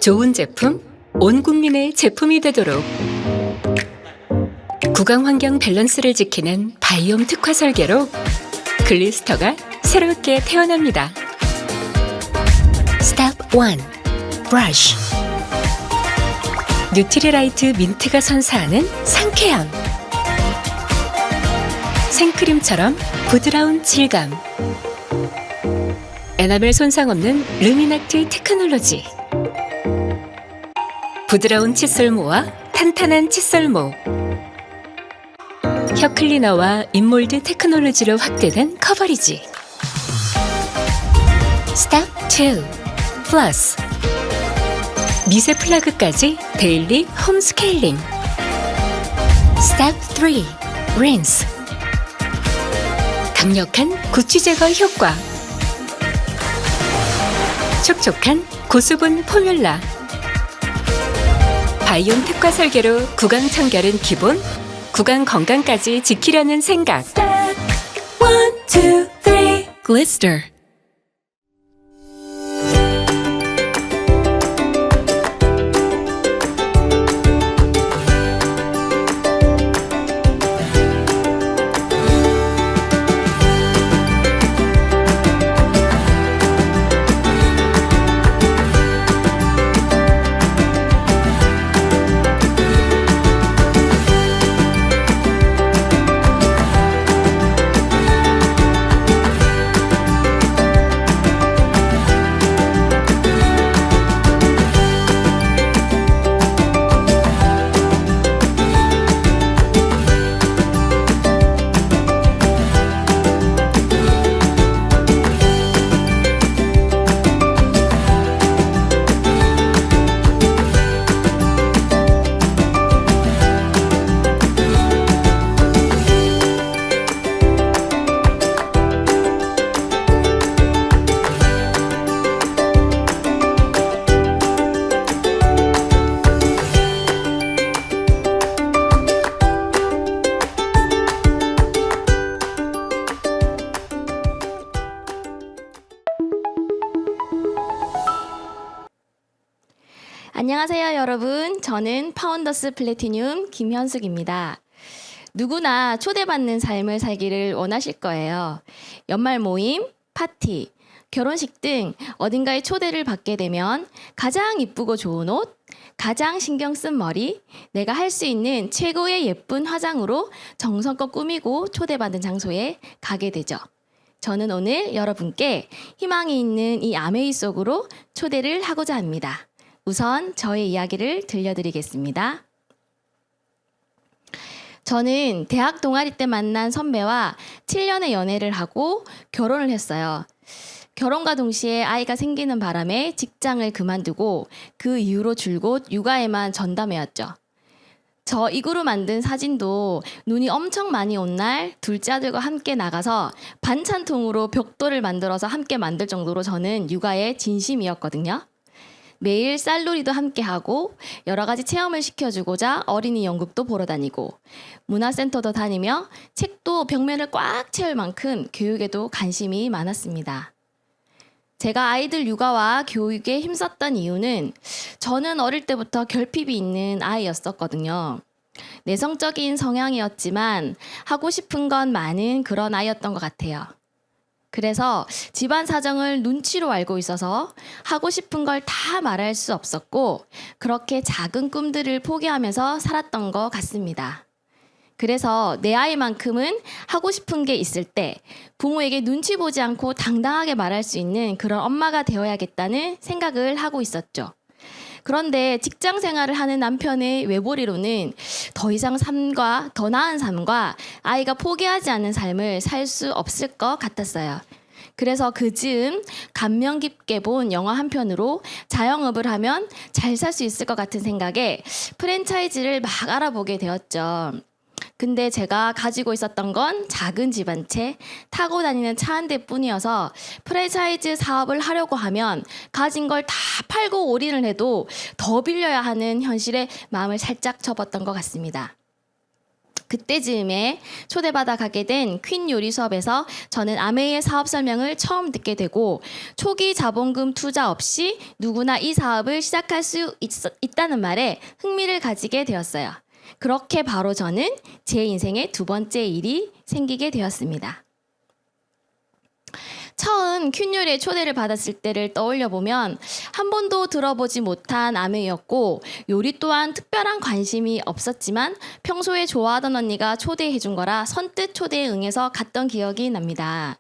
좋은 제품, 온 국민의 제품이 되도록 구강 환경 밸런스를 지키는 바이옴 특화 설계로 글리스터가 새롭게 태어납니다. 스텝 1. 브러쉬. 뉴트리라이트 민트가 선사하는 상쾌함. 생크림처럼 부드러운 질감. 에나멜 손상 없는 루미나트 테크놀로지. 부드러운 칫솔모와 탄탄한 칫솔모. 혀 클리너와 인몰드 테크놀로지로 확대된 커버리지. 스텝 2. 플러스. 미세 플러그까지 데일리 홈 스케일링. 스텝 3. 린스. 강력한 구취 제거 효과. 촉촉한 고수분 포뮬라. 바이옴 특화 설계로 구강 청결은 기본, 구강 건강까지 지키려는 생각. Step 1, 2, 3. Glister. 안녕하세요 여러분. 저는 파운더스 플래티늄 김현숙입니다. 누구나 초대받는 삶을 살기를 원하실 거예요. 연말 모임, 파티, 결혼식 등 어딘가에 초대를 받게 되면 가장 이쁘고 좋은 옷, 가장 신경 쓴 머리, 내가 할 수 있는 최고의 예쁜 화장으로 정성껏 꾸미고 초대받은 장소에 가게 되죠. 저는 오늘 여러분께 희망이 있는 이 아메이 속으로 초대를 하고자 합니다. 우선 저의 이야기를 들려드리겠습니다. 저는 대학 동아리 때 만난 선배와 7년의 연애를 하고 결혼을 했어요. 결혼과 동시에 아이가 생기는 바람에 직장을 그만두고 그 이후로 줄곧 육아에만 전담해왔죠. 저 이구로 만든 사진도 눈이 엄청 많이 온 날 둘째 아들과 함께 나가서 반찬통으로 벽돌을 만들어서 함께 만들 정도로 저는 육아에 진심이었거든요. 매일 쌀놀이도 함께 하고 여러 가지 체험을 시켜주고자 어린이 연극도 보러 다니고 문화센터도 다니며 책도 벽면을 꽉 채울 만큼 교육에도 관심이 많았습니다. 제가 아이들 육아와 교육에 힘썼던 이유는 저는 어릴 때부터 결핍이 있는 아이였었거든요. 내성적인 성향이었지만 하고 싶은 건 많은 그런 아이였던 것 같아요. 그래서 집안 사정을 눈치로 알고 있어서 하고 싶은 걸 다 말할 수 없었고 그렇게 작은 꿈들을 포기하면서 살았던 것 같습니다. 그래서 내 아이만큼은 하고 싶은 게 있을 때 부모에게 눈치 보지 않고 당당하게 말할 수 있는 그런 엄마가 되어야겠다는 생각을 하고 있었죠. 그런데 직장 생활을 하는 남편의 외벌이로는 더 나은 삶과 아이가 포기하지 않는 삶을 살 수 없을 것 같았어요. 그래서 그 즈음 감명 깊게 본 영화 한 편으로 자영업을 하면 잘 살 수 있을 것 같은 생각에 프랜차이즈를 막 알아보게 되었죠. 근데 제가 가지고 있었던 건 작은 집 한 채, 타고 다니는 차 한 대뿐이어서 프랜차이즈 사업을 하려고 하면 가진 걸 다 팔고 올인을 해도 더 빌려야 하는 현실에 마음을 살짝 접었던 것 같습니다. 그때 즈음에 초대받아 가게 된 퀸 요리 수업에서 저는 아메이의 사업 설명을 처음 듣게 되고 초기 자본금 투자 없이 누구나 이 사업을 시작할 수 있다는 말에 흥미를 가지게 되었어요. 그렇게 바로 저는 제 인생의 두 번째 일이 생기게 되었습니다. 처음 퀸 요리의 초대를 받았을 때를 떠올려 보면 한 번도 들어보지 못한 아메이였고 요리 또한 특별한 관심이 없었지만 평소에 좋아하던 언니가 초대해 준 거라 선뜻 초대에 응해서 갔던 기억이 납니다.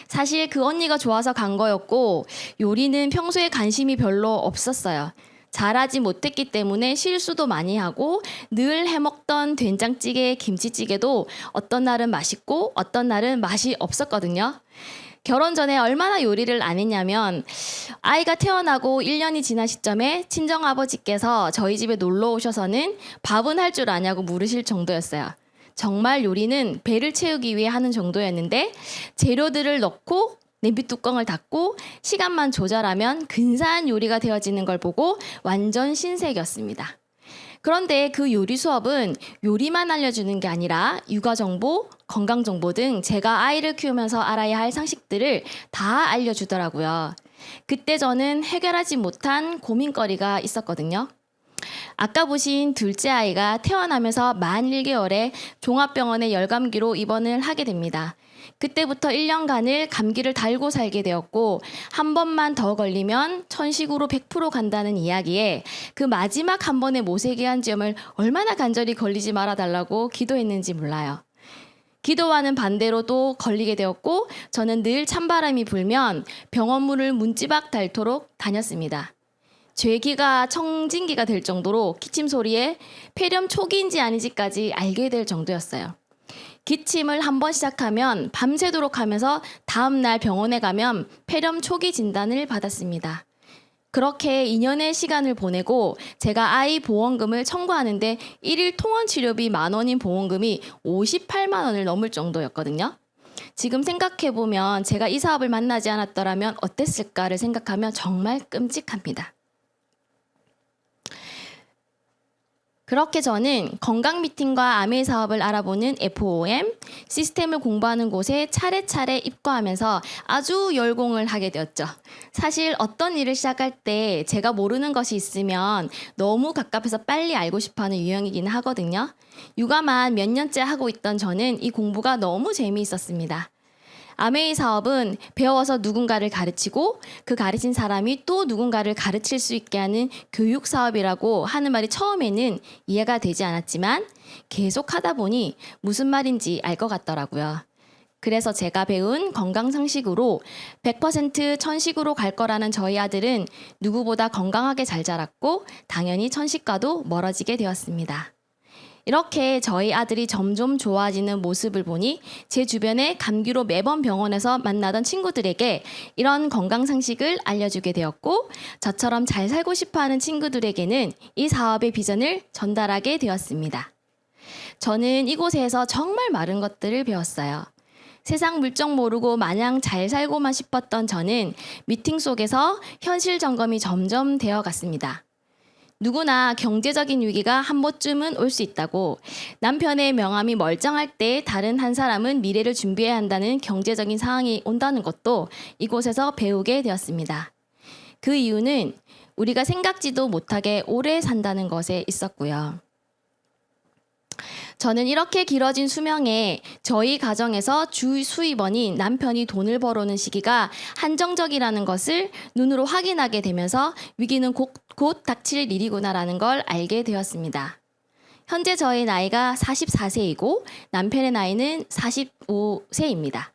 사실 그 언니가 좋아서 간 거였고 요리는 평소에 관심이 별로 없었어요. 잘하지 못했기 때문에 실수도 많이 하고 늘 해먹던 된장찌개, 김치찌개도 어떤 날은 맛있고 어떤 날은 맛이 없었거든요. 결혼 전에 얼마나 요리를 안 했냐면 아이가 태어나고 1년이 지난 시점에 친정아버지께서 저희 집에 놀러 오셔서는 밥은 할 줄 아냐고 물으실 정도였어요. 정말 요리는 배를 채우기 위해 하는 정도였는데 재료들을 넣고 냄비 뚜껑을 닫고 시간만 조절하면 근사한 요리가 되어지는 걸 보고 완전 신세계였습니다. 그런데 그 요리 수업은 요리만 알려주는 게 아니라 육아 정보, 건강 정보 등 제가 아이를 키우면서 알아야 할 상식들을 다 알려주더라고요. 그때 저는 해결하지 못한 고민거리가 있었거든요. 아까 보신 둘째 아이가 태어나면서 만 1개월에 종합병원에 열감기로 입원을 하게 됩니다. 그때부터 1년간을 감기를 달고 살게 되었고 한 번만 더 걸리면 천식으로 100% 간다는 이야기에 그 마지막 한 번의 모세기한지염을 얼마나 간절히 걸리지 말아달라고 기도했는지 몰라요. 기도와는 반대로 또 걸리게 되었고 저는 늘 찬바람이 불면 병원문을 문지박 닳도록 다녔습니다. 죄기가 청진기가 될 정도로 기침 소리에 폐렴 초기인지 아닌지까지 알게 될 정도였어요. 기침을 한 번 시작하면 밤새도록 하면서 다음날 병원에 가면 폐렴 초기 진단을 받았습니다. 그렇게 2년의 시간을 보내고 제가 아이 보험금을 청구하는데 1일 통원 치료비 10,000원인 보험금이 58만 원을 넘을 정도였거든요. 지금 생각해보면 제가 이 사업을 만나지 않았더라면 어땠을까를 생각하면 정말 끔찍합니다. 그렇게 저는 건강 미팅과 아메이 사업을 알아보는 FOM, 시스템을 공부하는 곳에 차례차례 입과하면서 아주 열공을 하게 되었죠. 사실 어떤 일을 시작할 때 제가 모르는 것이 있으면 너무 갑갑해서 빨리 알고 싶어하는 유형이기는 하거든요. 육아만 몇 년째 하고 있던 저는 이 공부가 너무 재미있었습니다. 아메이 사업은 배워서 누군가를 가르치고 그 가르친 사람이 또 누군가를 가르칠 수 있게 하는 교육 사업이라고 하는 말이 처음에는 이해가 되지 않았지만 계속 하다 보니 무슨 말인지 알 것 같더라고요. 그래서 제가 배운 건강 상식으로 100% 천식으로 갈 거라는 저희 아들은 누구보다 건강하게 잘 자랐고 당연히 천식과도 멀어지게 되었습니다. 이렇게 저희 아들이 점점 좋아지는 모습을 보니 제 주변에 감기로 매번 병원에서 만나던 친구들에게 이런 건강 상식을 알려주게 되었고 저처럼 잘 살고 싶어하는 친구들에게는 이 사업의 비전을 전달하게 되었습니다. 저는 이곳에서 정말 많은 것들을 배웠어요. 세상 물정 모르고 마냥 잘 살고만 싶었던 저는 미팅 속에서 현실 점검이 점점 되어 갔습니다. 누구나 경제적인 위기가 한 번쯤은 올 수 있다고 남편의 명함이 멀쩡할 때 다른 한 사람은 미래를 준비해야 한다는 경제적인 상황이 온다는 것도 이곳에서 배우게 되었습니다. 그 이유는 우리가 생각지도 못하게 오래 산다는 것에 있었고요. 저는 이렇게 길어진 수명에 저희 가정에서 주 수입원인 남편이 돈을 벌어오는 시기가 한정적이라는 것을 눈으로 확인하게 되면서 위기는 곧 닥칠 일이구나라는 걸 알게 되었습니다. 현재 저의 나이가 44세이고 남편의 나이는 45세입니다.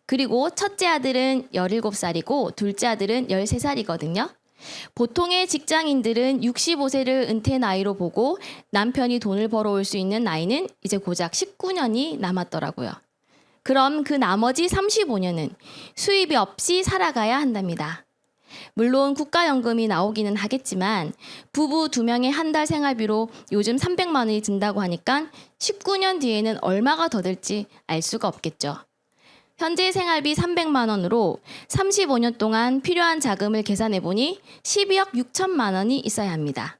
그리고 첫째 아들은 17살이고 둘째 아들은 13살이거든요. 보통의 직장인들은 65세를 은퇴 나이로 보고 남편이 돈을 벌어올 수 있는 나이는 이제 고작 19년이 남았더라고요. 그럼 그 나머지 35년은 수입이 없이 살아가야 한답니다. 물론 국가연금이 나오기는 하겠지만 부부 2명의 한 달 생활비로 요즘 300만 원이 든다고 하니까 19년 뒤에는 얼마가 더 들지 알 수가 없겠죠. 현재 생활비 300만 원으로 35년 동안 필요한 자금을 계산해보니 12억 6천만 원이 있어야 합니다.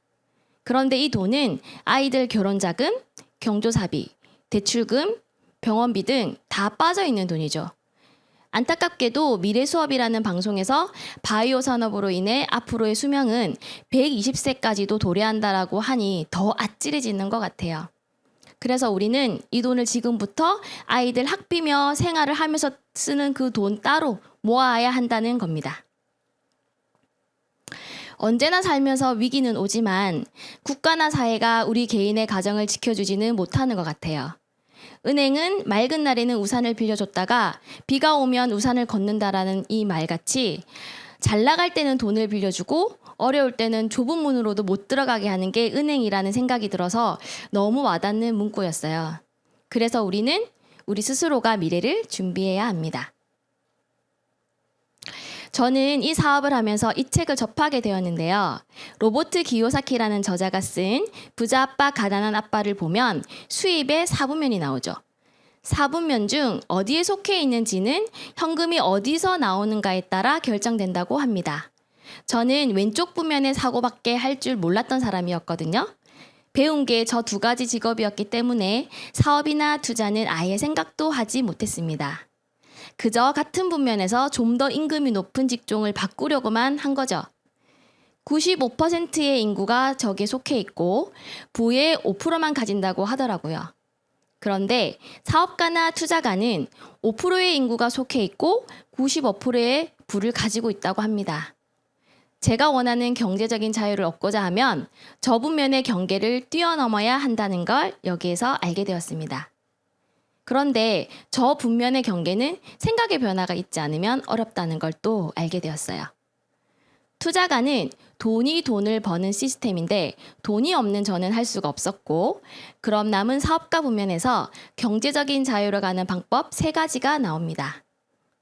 그런데 이 돈은 아이들 결혼자금, 경조사비, 대출금, 병원비 등 다 빠져 있는 돈이죠. 안타깝게도 미래 수업이라는 방송에서 바이오 산업으로 인해 앞으로의 수명은 120세까지도 도래한다라고 하니 더 아찔해지는 것 같아요. 그래서 우리는 이 돈을 지금부터 아이들 학비며 생활을 하면서 쓰는 그 돈 따로 모아야 한다는 겁니다. 언제나 살면서 위기는 오지만 국가나 사회가 우리 개인의 가정을 지켜주지는 못하는 것 같아요. 은행은 맑은 날에는 우산을 빌려줬다가 비가 오면 우산을 걷는다라는 이 말같이 잘 나갈 때는 돈을 빌려주고 어려울 때는 좁은 문으로도 못 들어가게 하는 게 은행이라는 생각이 들어서 너무 와닿는 문구였어요. 그래서 우리는 우리 스스로가 미래를 준비해야 합니다. 저는 이 사업을 하면서 이 책을 접하게 되었는데요. 로버트 기요사키라는 저자가 쓴 부자 아빠 가난한 아빠를 보면 수입의 4분면이 나오죠. 4분면 중 어디에 속해 있는지는 현금이 어디서 나오는가에 따라 결정된다고 합니다. 저는 왼쪽 분면의 사고밖에 할 줄 몰랐던 사람이었거든요. 배운 게 저 두 가지 직업이었기 때문에 사업이나 투자는 아예 생각도 하지 못했습니다. 그저 같은 분면에서 좀 더 임금이 높은 직종을 바꾸려고만 한 거죠. 95%의 인구가 저기에 속해 있고 부의 5%만 가진다고 하더라고요. 그런데 사업가나 투자가는 5%의 인구가 속해 있고 95%의 부를 가지고 있다고 합니다. 제가 원하는 경제적인 자유를 얻고자 하면 저 분면의 경계를 뛰어넘어야 한다는 걸 여기에서 알게 되었습니다. 그런데 저 분면의 경계는 생각의 변화가 있지 않으면 어렵다는 걸 또 알게 되었어요. 투자가는 돈이 돈을 버는 시스템인데 돈이 없는 저는 할 수가 없었고 그럼 남은 사업가 분면에서 경제적인 자유로 가는 방법 3가지가 나옵니다.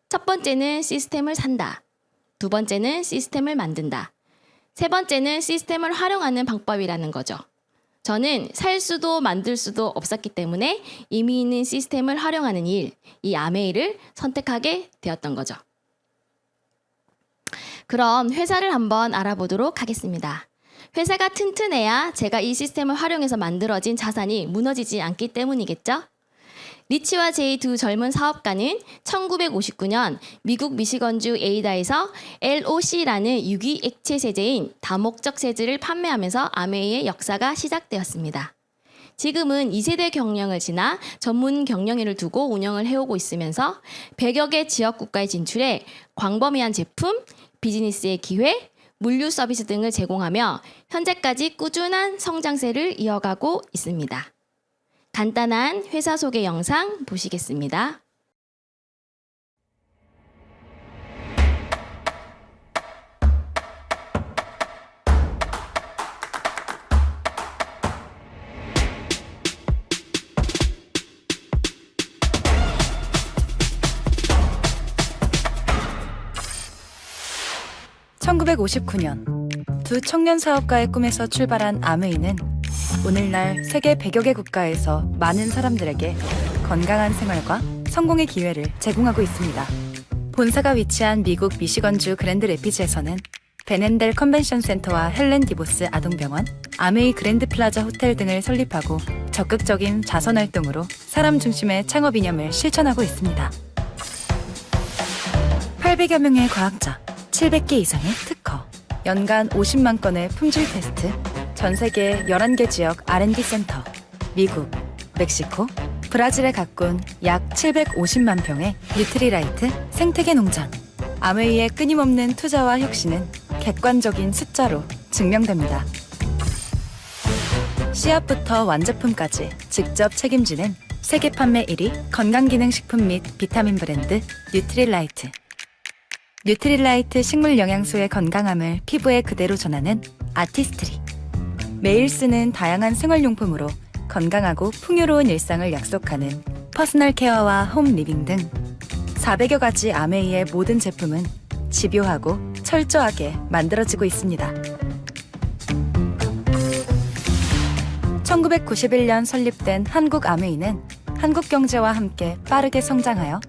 첫 번째는 시스템을 산다. 두 번째는 시스템을 만든다. 세 번째는 시스템을 활용하는 방법이라는 거죠. 저는 살 수도 만들 수도 없었기 때문에 이미 있는 시스템을 활용하는 일, 이 아메이를 선택하게 되었던 거죠. 그럼 회사를 한번 알아보도록 하겠습니다. 회사가 튼튼해야 제가 이 시스템을 활용해서 만들어진 자산이 무너지지 않기 때문이겠죠? 리치와 제이 두 젊은 사업가는 1959년 미국 미시건주 에이다에서 LOC라는 유기 액체 세제인 다목적 세제를 판매하면서 아메이의 역사가 시작되었습니다. 지금은 2세대 경영을 지나 전문 경영인을 두고 운영을 해오고 있으면서 100여 개 지역 국가에 진출해 광범위한 제품, 비즈니스의 기회, 물류 서비스 등을 제공하며 현재까지 꾸준한 성장세를 이어가고 있습니다. 간단한 회사 소개 영상 보시겠습니다. (1959년) 두 청년 사업가의 꿈에서 출발한 아메이는 오늘날 세계 100여 개 국가에서 많은 사람들에게 건강한 생활과 성공의 기회를 제공하고 있습니다. 본사가 위치한 미국 미시건주 그랜드 레피즈에서는 베넨델 컨벤션 센터와 헬렌 디보스 아동병원, 아메이 그랜드 플라자 호텔 등을 설립하고 적극적인 자선 활동으로 사람 중심의 창업 이념을 실천하고 있습니다. 800여 명의 과학자, 700개 이상의 특허, 연간 50만 건의 품질 테스트, 전 세계 11개 지역 R&D 센터, 미국, 멕시코, 브라질에 가꾼 약 750만 평의 뉴트리라이트 생태계 농장. 아메이의 끊임없는 투자와 혁신은 객관적인 숫자로 증명됩니다. 씨앗부터 완제품까지 직접 책임지는 세계 판매 1위 건강기능식품 및 비타민 브랜드 뉴트리라이트. 뉴트리라이트 식물 영양소의 건강함을 피부에 그대로 전하는 아티스트리. 매일 쓰는 다양한 생활용품으로 건강하고 풍요로운 일상을 약속하는 퍼스널 케어와 홈 리빙 등 400여 가지 아메이의 모든 제품은 집요하고 철저하게 만들어지고 있습니다. 1991년 설립된 한국 아메이는 한국 경제와 함께 빠르게 성장하여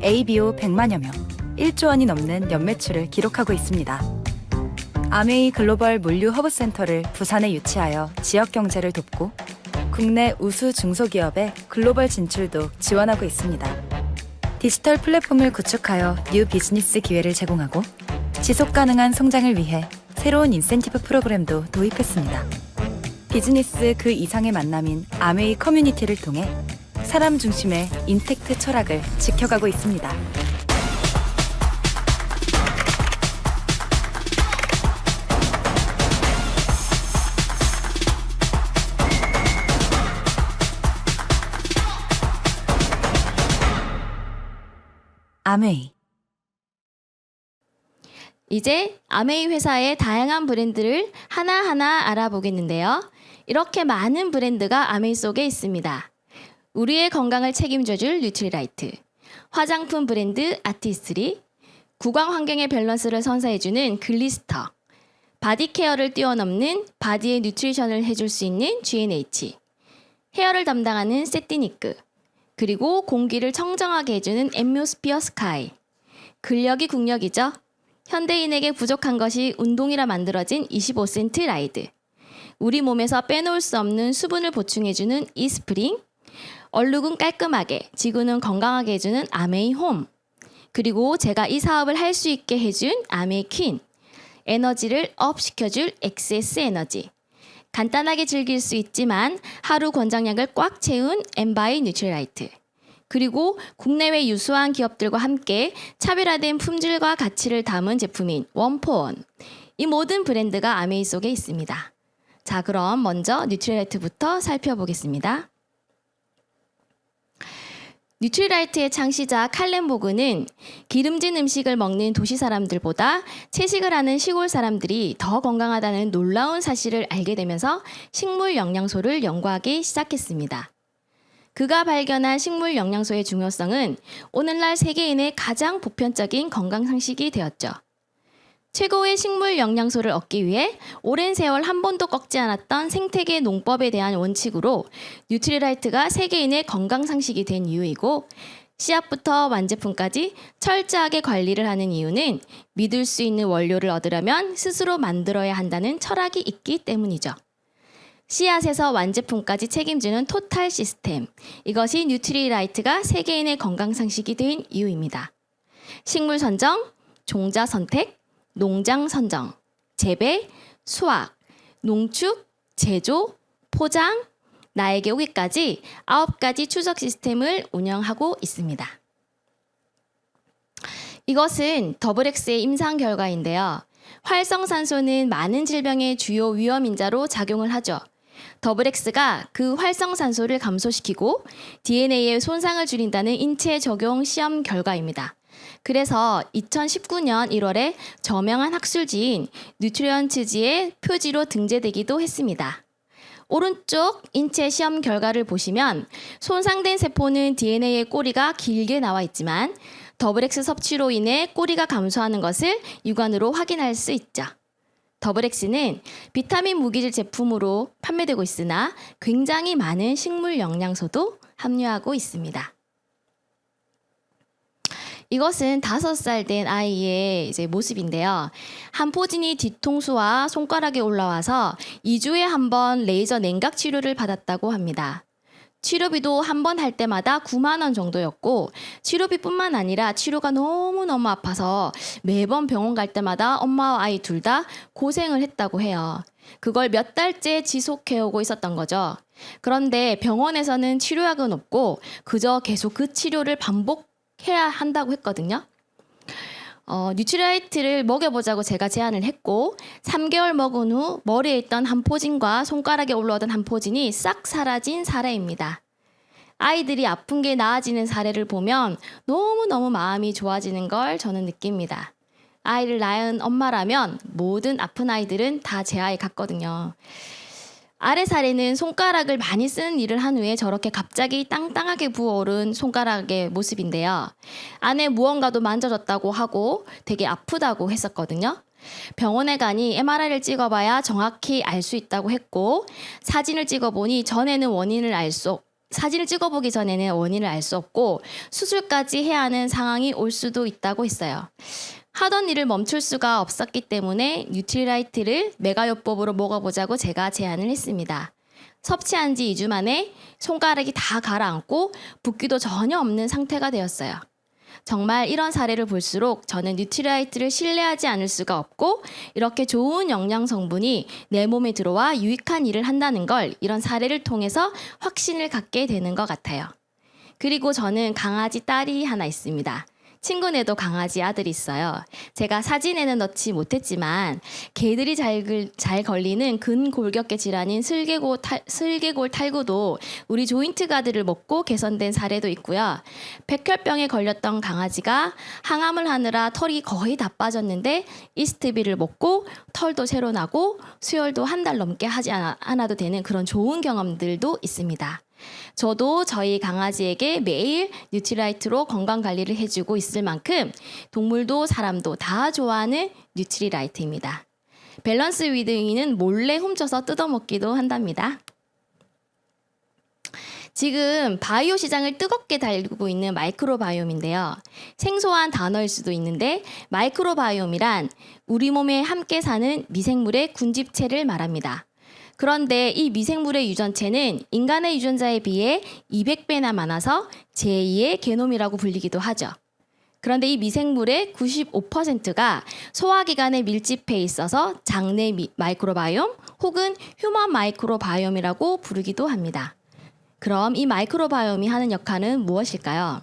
ABO 100만여 명, 1조 원이 넘는 연매출을 기록하고 있습니다. 아메이 글로벌 물류 허브 센터를 부산에 유치하여 지역 경제를 돕고 국내 우수 중소기업의 글로벌 진출도 지원하고 있습니다. 디지털 플랫폼을 구축하여 뉴 비즈니스 기회를 제공하고 지속 가능한 성장을 위해 새로운 인센티브 프로그램도 도입했습니다. 비즈니스 그 이상의 만남인 아메이 커뮤니티를 통해 사람 중심의 인텍트 철학을 지켜가고 있습니다. 아메이. 이제 아메이 회사의 다양한 브랜드를 하나하나 알아보겠는데요. 이렇게 많은 브랜드가 아메이 속에 있습니다. 우리의 건강을 책임져줄 뉴트리라이트, 화장품 브랜드 아티스트리, 구강 환경의 밸런스를 선사해주는 글리스터, 바디 케어를 뛰어넘는 바디의 뉴트리션을 해줄 수 있는 G&H, 헤어를 담당하는 세티니크, 그리고 공기를 청정하게 해주는 앰묘스피어 스카이. 근력이 국력이죠. 현대인에게 부족한 것이 운동이라 만들어진 25센트 라이드. 우리 몸에서 빼놓을 수 없는 수분을 보충해주는 이스프링. 얼룩은 깔끔하게, 지구는 건강하게 해주는 아메이 홈. 그리고 제가 이 사업을 할 수 있게 해준 아메이 퀸. 에너지를 업 시켜줄 XS 에너지. 간단하게 즐길 수 있지만 하루 권장량을 꽉 채운 엠바이 뉴트리라이트. 그리고 국내외 유수한 기업들과 함께 차별화된 품질과 가치를 담은 제품인 원포원. 이 모든 브랜드가 아메이 속에 있습니다. 자, 그럼 먼저 뉴트리라이트부터 살펴보겠습니다. 뉴트리라이트의 창시자 칼렌보그는 기름진 음식을 먹는 도시 사람들보다 채식을 하는 시골 사람들이 더 건강하다는 놀라운 사실을 알게 되면서 식물 영양소를 연구하기 시작했습니다. 그가 발견한 식물 영양소의 중요성은 오늘날 세계인의 가장 보편적인 건강 상식이 되었죠. 최고의 식물 영양소를 얻기 위해 오랜 세월 한 번도 꺾지 않았던 생태계 농법에 대한 원칙으로 뉴트리라이트가 세계인의 건강 상식이 된 이유이고, 씨앗부터 완제품까지 철저하게 관리를 하는 이유는 믿을 수 있는 원료를 얻으려면 스스로 만들어야 한다는 철학이 있기 때문이죠. 씨앗에서 완제품까지 책임지는 토탈 시스템. 이것이 뉴트리라이트가 세계인의 건강 상식이 된 이유입니다. 식물 선정, 종자 선택, 농장 선정, 재배, 수확, 농축, 제조, 포장, 나에게 오기까지 9가지 추적 시스템을 운영하고 있습니다. 이것은 더블엑스의 임상 결과인데요. 활성산소는 많은 질병의 주요 위험인자로 작용을 하죠. 더블엑스가 그 활성산소를 감소시키고 DNA의 손상을 줄인다는 인체 적용 시험 결과입니다. 그래서 2019년 1월에 저명한 학술지인 뉴트리언츠지의 표지로 등재되기도 했습니다. 오른쪽 인체 시험 결과를 보시면 손상된 세포는 DNA의 꼬리가 길게 나와 있지만 더블엑스 섭취로 인해 꼬리가 감소하는 것을 육안으로 확인할 수 있죠. 더블엑스는 비타민 무기질 제품으로 판매되고 있으나 굉장히 많은 식물 영양소도 함유하고 있습니다. 이것은 5살 된 아이의 모습인데요. 한포진이 뒤통수와 손가락에 올라와서 2주에 한 번 레이저 냉각 치료를 받았다고 합니다. 치료비도 한 번 할 때마다 9만 원 정도였고, 치료비뿐만 아니라 치료가 너무너무 아파서 매번 병원 갈 때마다 엄마와 아이 둘 다 고생을 했다고 해요. 그걸 몇 달째 지속해오고 있었던 거죠. 그런데 병원에서는 치료약은 없고 그저 계속 그 치료를 반복해야 한다고 했거든요. 뉴트리라이트를 먹여보자고 제가 제안을 했고 3개월 먹은 후 머리에 있던 한포진과 손가락에 올라오던 한포진이 싹 사라진 사례입니다. 아이들이 아픈 게 나아지는 사례를 보면 너무너무 마음이 좋아지는 걸 저는 느낍니다. 아이를 낳은 엄마라면 모든 아픈 아이들은 다 제 아이 같거든요. 아래 사례는 손가락을 많이 쓰는 일을 한 후에 저렇게 갑자기 땅땅하게 부어오른 손가락의 모습인데요. 안에 무언가도 만져졌다고 하고 되게 아프다고 했었거든요. 병원에 가니 MRI를 찍어봐야 정확히 알 수 있다고 했고, 사진을 찍어보기 전에는 원인을 알 수 없고 수술까지 해야 하는 상황이 올 수도 있다고 했어요. 하던 일을 멈출 수가 없었기 때문에 뉴트리라이트를 메가요법으로 먹어보자고 제가 제안을 했습니다. 섭취한 지 2주 만에 손가락이 다 가라앉고 붓기도 전혀 없는 상태가 되었어요. 정말 이런 사례를 볼수록 저는 뉴트리라이트를 신뢰하지 않을 수가 없고 이렇게 좋은 영양 성분이 내 몸에 들어와 유익한 일을 한다는 걸 이런 사례를 통해서 확신을 갖게 되는 것 같아요. 그리고 저는 강아지 딸이 하나 있습니다. 친구네도 강아지 아들이 있어요. 제가 사진에는 넣지 못했지만 개들이 잘 걸리는 근골격계 질환인 슬개골 탈구도 우리 조인트 가드를 먹고 개선된 사례도 있고요. 백혈병에 걸렸던 강아지가 항암을 하느라 털이 거의 다 빠졌는데 이스트비를 먹고 털도 새로 나고 수혈도 한 달 넘게 하지 않아도 되는 그런 좋은 경험들도 있습니다. 저도 저희 강아지에게 매일 뉴트리라이트로 건강관리를 해주고 있을 만큼 동물도 사람도 다 좋아하는 뉴트리라이트입니다. 밸런스 위드윙은 몰래 훔쳐서 뜯어먹기도 한답니다. 지금 바이오 시장을 뜨겁게 달구고 있는 마이크로바이옴인데요. 생소한 단어일 수도 있는데 마이크로바이옴이란 우리 몸에 함께 사는 미생물의 군집체를 말합니다. 그런데 이 미생물의 유전체는 인간의 유전자에 비해 200배나 많아서 제2의 게놈이라고 불리기도 하죠. 그런데 이 미생물의 95%가 소화기관에 밀집해 있어서 장내 마이크로바이옴 혹은 휴먼 마이크로바이옴이라고 부르기도 합니다. 그럼 이 마이크로바이옴이 하는 역할은 무엇일까요?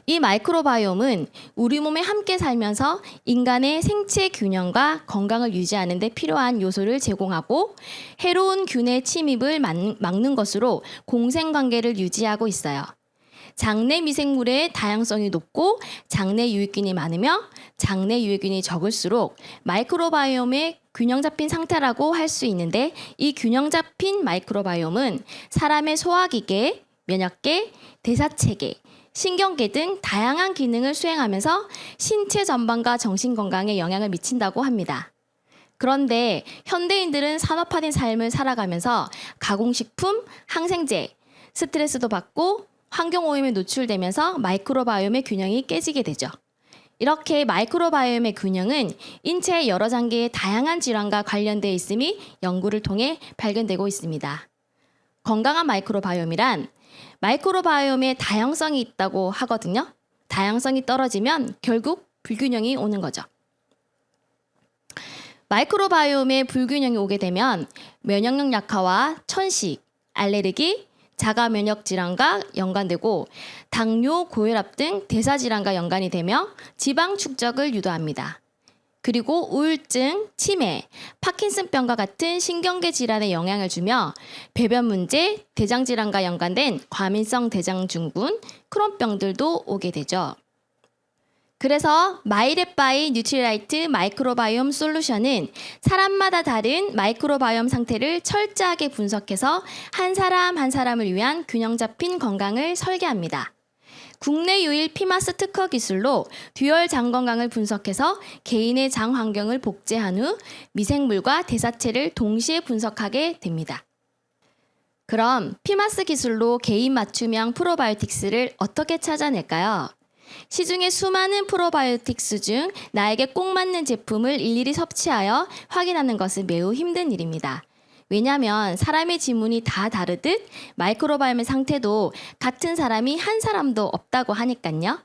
이 마이크로바이옴은 우리 몸에 함께 살면서 인간의 생체 균형과 건강을 유지하는 데 필요한 요소를 제공하고 해로운 균의 침입을 막는 것으로 공생관계를 유지하고 있어요. 장내 미생물의 다양성이 높고 장내 유익균이 많으며 장내 유익균이 적을수록 마이크로바이옴의 균형 잡힌 상태라고 할 수 있는데 이 균형 잡힌 마이크로바이옴은 사람의 소화기계, 면역계, 대사체계, 신경계 등 다양한 기능을 수행하면서 신체 전반과 정신 건강에 영향을 미친다고 합니다. 그런데 현대인들은 산업화된 삶을 살아가면서 가공식품, 항생제, 스트레스도 받고 환경오염에 노출되면서 마이크로바이옴의 균형이 깨지게 되죠. 이렇게 마이크로바이옴의 균형은 인체의 여러 장기의 다양한 질환과 관련되어 있음이 연구를 통해 발견되고 있습니다. 건강한 마이크로바이옴이란 마이크로바이옴에 다양성이 있다고 하거든요. 다양성이 떨어지면 결국 불균형이 오는 거죠. 마이크로바이옴에 불균형이 오게 되면 면역력 약화와 천식, 알레르기, 자가 면역 질환과 연관되고 당뇨, 고혈압 등 대사 질환과 연관이 되며 지방 축적을 유도합니다. 그리고 우울증, 치매, 파킨슨병과 같은 신경계 질환에 영향을 주며 배변 문제, 대장 질환과 연관된 과민성 대장증후군, 크론병들도 오게 되죠. 그래서 마이랩바이 뉴트리라이트 마이크로바이옴 솔루션은 사람마다 다른 마이크로바이옴 상태를 철저하게 분석해서 한 사람 한 사람을 위한 균형 잡힌 건강을 설계합니다. 국내 유일 피마스 특허 기술로 듀얼 장 건강을 분석해서 개인의 장 환경을 복제한 후 미생물과 대사체를 동시에 분석하게 됩니다. 그럼 피마스 기술로 개인 맞춤형 프로바이오틱스를 어떻게 찾아낼까요? 시중에 수많은 프로바이오틱스 중 나에게 꼭 맞는 제품을 일일이 섭취하여 확인하는 것은 매우 힘든 일입니다. 왜냐하면 사람의 지문이 다 다르듯 마이크로바이옴의 상태도 같은 사람이 한 사람도 없다고 하니깐요.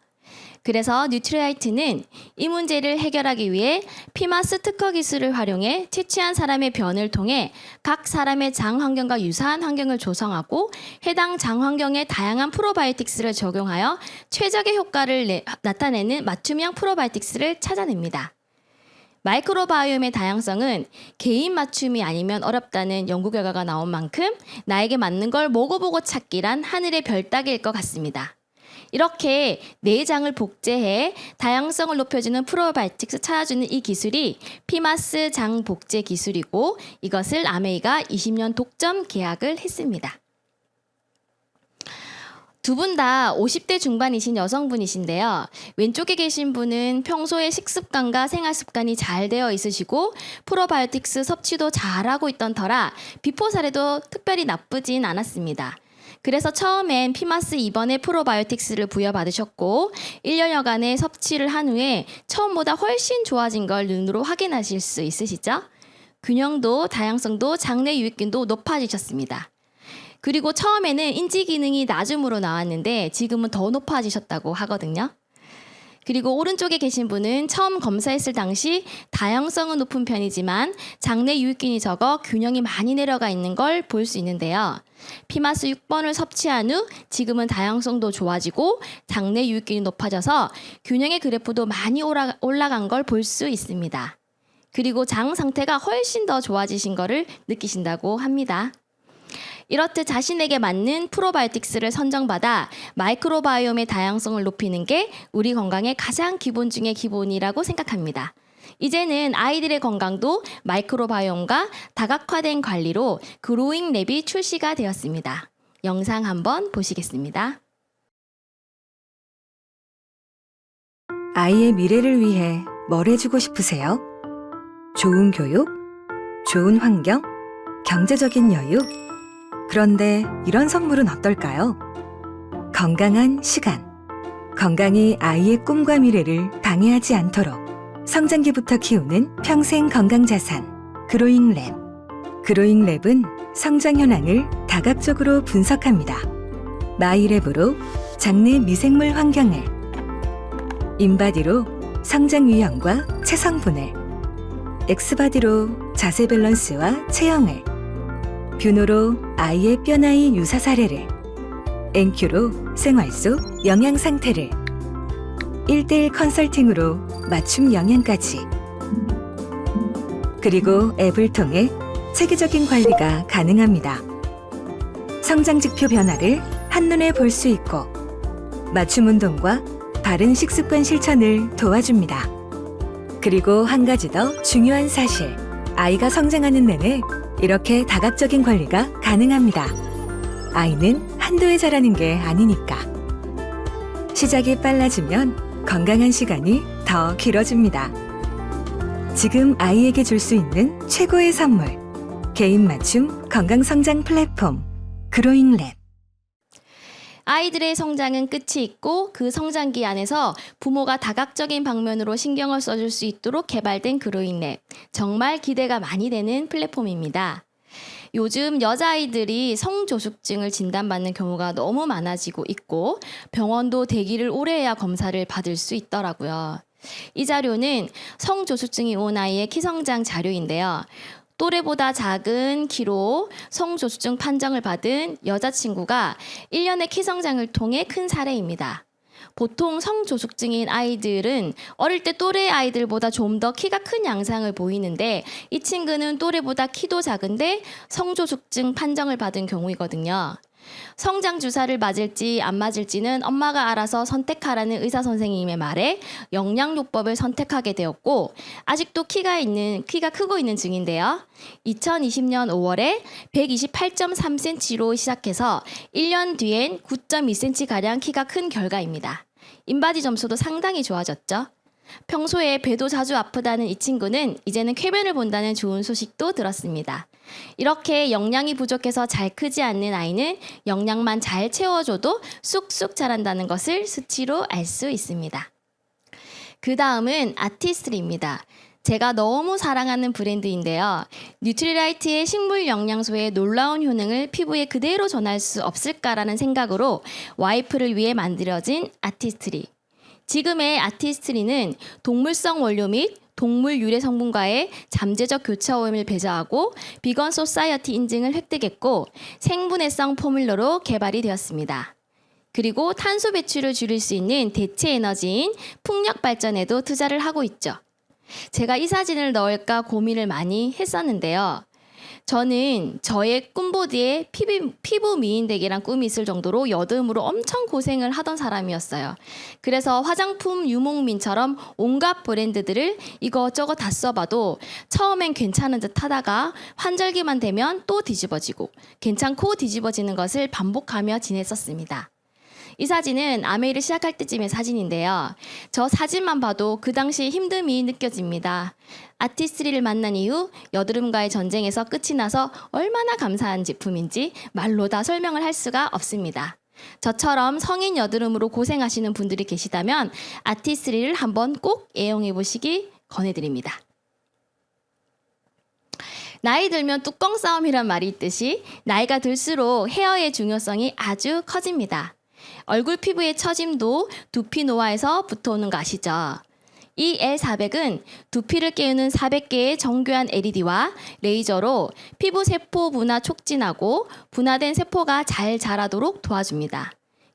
그래서 뉴트리라이트는 이 문제를 해결하기 위해 피마스 특허 기술을 활용해 채취한 사람의 변을 통해 각 사람의 장 환경과 유사한 환경을 조성하고 해당 장 환경에 다양한 프로바이오틱스를 적용하여 최적의 효과를 나타내는 맞춤형 프로바이오틱스를 찾아냅니다. 마이크로바이옴의 다양성은 개인 맞춤이 아니면 어렵다는 연구 결과가 나온 만큼 나에게 맞는 걸 먹어보고 찾기란 하늘의 별 따기일 것 같습니다. 이렇게 내장을 복제해 다양성을 높여주는 프로바이오틱스 찾아주는 이 기술이 피마스 장 복제 기술이고 이것을 아메이가 20년 독점 계약을 했습니다. 두 분 다 50대 중반이신 여성분이신데요. 왼쪽에 계신 분은 평소에 식습관과 생활습관이 잘 되어 있으시고 프로바이오틱스 섭취도 잘하고 있던 터라 비포 사례도 특별히 나쁘진 않았습니다. 그래서 처음엔 피마스 2번의 프로바이오틱스를 부여받으셨고 1년여간의 섭취를 한 후에 처음보다 훨씬 좋아진 걸 눈으로 확인하실 수 있으시죠? 균형도 다양성도 장내 유익균도 높아지셨습니다. 그리고 처음에는 인지 기능이 낮음으로 나왔는데 지금은 더 높아지셨다고 하거든요. 그리고 오른쪽에 계신 분은 처음 검사했을 당시 다양성은 높은 편이지만 장내 유익균이 적어 균형이 많이 내려가 있는 걸 볼 수 있는데요. 피마스 6번을 섭취한 후 지금은 다양성도 좋아지고 장내 유익균이 높아져서 균형의 그래프도 많이 올라간 걸 볼 수 있습니다. 그리고 장 상태가 훨씬 더 좋아지신 거를 느끼신다고 합니다. 이렇듯 자신에게 맞는 프로바이오틱스를 선정받아 마이크로바이옴의 다양성을 높이는 게 우리 건강의 가장 기본 중의 기본이라고 생각합니다. 이제는 아이들의 건강도 마이크로바이옴과 다각화된 관리로 그로잉 랩이 출시가 되었습니다. 영상 한번 보시겠습니다. 아이의 미래를 위해 뭘 해주고 싶으세요? 좋은 교육, 좋은 환경, 경제적인 여유. 그런데 이런 선물은 어떨까요? 건강한 시간. 건강이 아이의 꿈과 미래를 방해하지 않도록 성장기부터 키우는 평생 건강자산 그로잉랩. 그로잉랩은 성장 현황을 다각적으로 분석합니다. 마이랩으로 장내 미생물 환경을, 인바디로 성장 유형과 체성분을, 엑스바디로 자세 밸런스와 체형을, 뷰노로 아이의 뼈나이 유사 사례를, 엔큐로 생활 속 영양 상태를, 1:1 컨설팅으로 맞춤 영양까지. 그리고 앱을 통해 체계적인 관리가 가능합니다. 성장 지표 변화를 한눈에 볼 수 있고 맞춤 운동과 바른 식습관 실천을 도와줍니다. 그리고 한 가지 더 중요한 사실. 아이가 성장하는 내내 이렇게 다각적인 관리가 가능합니다. 아이는 한두 해 자라는 게 아니니까. 시작이 빨라지면 건강한 시간이 더 길어집니다. 지금 아이에게 줄 수 있는 최고의 선물. 개인 맞춤 건강성장 플랫폼 그로잉랩. 아이들의 성장은 끝이 있고 그 성장기 안에서 부모가 다각적인 방면으로 신경을 써줄 수 있도록 개발된 그로잉랩. 정말 기대가 많이 되는 플랫폼입니다. 요즘 여자아이들이 성조숙증을 진단받는 경우가 너무 많아지고 있고 병원도 대기를 오래 해야 검사를 받을 수 있더라고요. 이 자료는 성조숙증이 온 아이의 키성장 자료인데요. 또래보다 작은 키로 성조숙증 판정을 받은 여자친구가 1년의 키성장을 통해 큰 사례입니다. 보통 성조숙증인 아이들은 어릴 때 또래 아이들보다 좀 더 키가 큰 양상을 보이는데 이 친구는 또래보다 키도 작은데 성조숙증 판정을 받은 경우이거든요. 성장 주사를 맞을지 안 맞을지는 엄마가 알아서 선택하라는 의사 선생님의 말에 영양요법을 선택하게 되었고 아직도 키가 크고 있는 중인데요. 2020년 5월에 128.3cm로 시작해서 1년 뒤엔 9.2cm 가량 키가 큰 결과입니다. 인바디 점수도 상당히 좋아졌죠. 평소에 배도 자주 아프다는 이 친구는 이제는 쾌변을 본다는 좋은 소식도 들었습니다. 이렇게 영양이 부족해서 잘 크지 않는 아이는 영양만 잘 채워줘도 쑥쑥 자란다는 것을 수치로 알 수 있습니다. 그 다음은 아티스트리입니다. 제가 너무 사랑하는 브랜드인데요. 뉴트리라이트의 식물 영양소의 놀라운 효능을 피부에 그대로 전할 수 없을까라는 생각으로 와이프를 위해 만들어진 아티스트리. 지금의 아티스트리는 동물성 원료 및 동물 유래 성분과의 잠재적 교차오염을 배제하고 비건 소사이어티 인증을 획득했고 생분해성 포뮬러로 개발이 되었습니다. 그리고 탄소 배출을 줄일 수 있는 대체 에너지인 풍력 발전에도 투자를 하고 있죠. 제가 이 사진을 넣을까 고민을 많이 했었는데요. 저는 저의 꿈보드에 피부 미인되기란 꿈이 있을 정도로 여드름으로 엄청 고생을 하던 사람이었어요. 그래서 화장품 유목민처럼 온갖 브랜드들을 이것저것 다 써봐도 처음엔 괜찮은 듯 하다가 환절기만 되면 또 뒤집어지고 괜찮고 뒤집어지는 것을 반복하며 지냈었습니다. 이 사진은 아메이를 시작할 때쯤의 사진인데요. 저 사진만 봐도 그 당시 힘듦이 느껴집니다. 아티스트리를 만난 이후 여드름과의 전쟁에서 끝이 나서 얼마나 감사한 제품인지 말로 다 설명을 할 수가 없습니다. 저처럼 성인 여드름으로 고생하시는 분들이 계시다면 아티스트리를 한번 꼭 애용해 보시기 권해드립니다. 나이 들면 뚜껑 싸움이란 말이 있듯이 나이가 들수록 헤어의 중요성이 아주 커집니다. 얼굴 피부의 처짐도 두피 노화에서 붙어오는 거 아시죠? 이 L400은 두피를 깨우는 400개의 정교한 LED와 레이저로 피부 세포 분화 촉진하고 분화된 세포가 잘 자라도록 도와줍니다.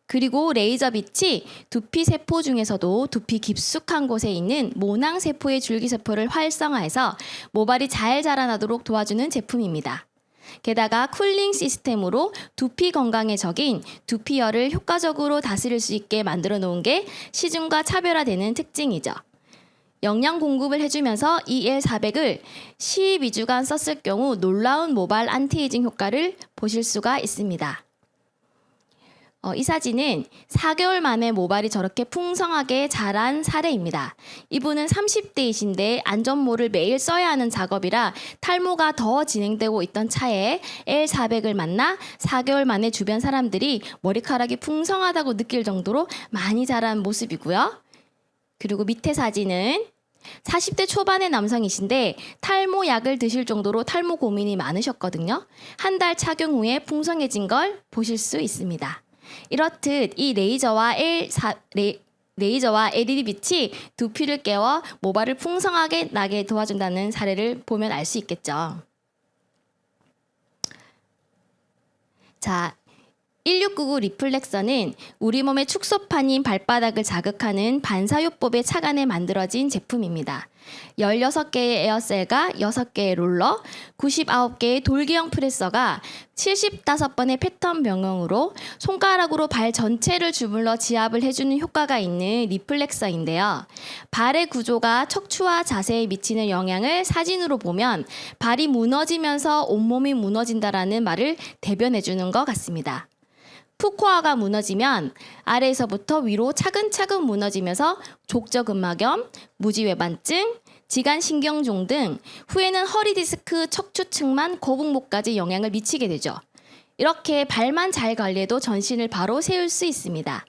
그리고 레이저 빛이 두피 세포 중에서도 두피 깊숙한 곳에 있는 모낭 세포의 줄기세포를 활성화해서 모발이 잘 자라나도록 도와주는 제품입니다. 게다가 쿨링 시스템으로 두피 건강에 적인 두피열을 효과적으로 다스릴 수 있게 만들어 놓은 게 시중과 차별화되는 특징이죠. 영양 공급을 해주면서 EL400을 12주간 썼을 경우 놀라운 모발 안티에이징 효과를 보실 수가 있습니다. 이 사진은 4개월 만에 모발이 저렇게 풍성하게 자란 사례입니다. 이분은 30대이신데 안전모를 매일 써야 하는 작업이라 탈모가 더 진행되고 있던 차에 L400을 만나 4개월 만에 주변 사람들이 머리카락이 풍성하다고 느낄 정도로 많이 자란 모습이고요. 그리고 밑에 사진은 40대 초반의 남성이신데 탈모 약을 드실 정도로 탈모 고민이 많으셨거든요. 한 달 착용 후에 풍성해진 걸 보실 수 있습니다. 이렇듯 이 레이저와 LED 빛이 두피를 깨워 모발을 풍성하게 나게 도와준다는 사례를 보면 알 수 있겠죠. 자, 1699 리플렉서는 우리 몸의 축소판인 발바닥을 자극하는 반사요법의 착안에 만들어진 제품입니다. 16개의 에어셀과 6개의 롤러, 99개의 돌기형 프레서가 75번의 패턴 변형으로 손가락으로 발 전체를 주물러 지압을 해주는 효과가 있는 리플렉서인데요. 발의 구조가 척추와 자세에 미치는 영향을 사진으로 보면 발이 무너지면서 온몸이 무너진다라는 말을 대변해주는 것 같습니다. 푸코아가 무너지면 아래에서부터 위로 차근차근 무너지면서 족저근막염, 무지외반증, 지간신경종 등 후에는 허리디스크, 척추측만 거북목까지 영향을 미치게 되죠. 이렇게 발만 잘 관리해도 전신을 바로 세울 수 있습니다.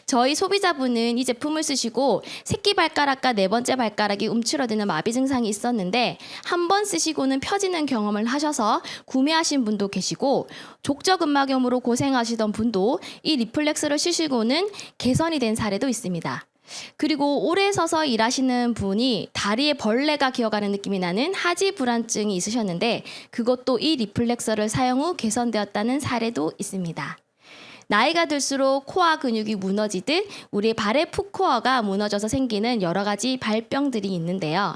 저희 소비자분은 이 제품을 쓰시고 새끼발가락과 네 번째 발가락이 움츠러드는 마비 증상이 있었는데 한 번 쓰시고는 펴지는 경험을 하셔서 구매하신 분도 계시고 족저근막염으로 고생하시던 분도 이 리플렉스를 쓰시고는 개선이 된 사례도 있습니다. 그리고 오래 서서 일하시는 분이 다리에 벌레가 기어가는 느낌이 나는 하지 불안증이 있으셨는데 그것도 이 리플렉서를 사용 후 개선되었다는 사례도 있습니다. 나이가 들수록 코어 근육이 무너지듯 우리의 발의 풋코어가 무너져서 생기는 여러 가지 발병들이 있는데요.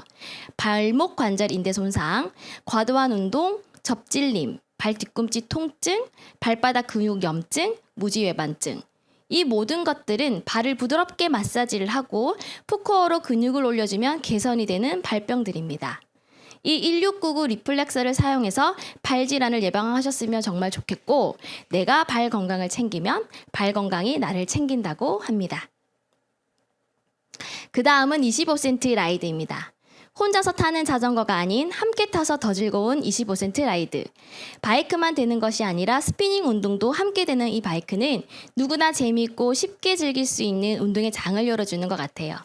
발목 관절 인대 손상, 과도한 운동, 접질림, 발 뒤꿈치 통증, 발바닥 근육 염증, 무지외반증. 이 모든 것들은 발을 부드럽게 마사지를 하고 풋코어로 근육을 올려주면 개선이 되는 발병들입니다. 이 1699 리플렉서를 사용해서 발 질환을 예방하셨으면 정말 좋겠고 내가 발 건강을 챙기면 발 건강이 나를 챙긴다고 합니다. 그 다음은 25센트 라이드입니다. 혼자서 타는 자전거가 아닌 함께 타서 더 즐거운 25센트 라이드. 바이크만 되는 것이 아니라 스피닝 운동도 함께 되는 이 바이크는 누구나 재미있고 쉽게 즐길 수 있는 운동의 장을 열어주는 것 같아요.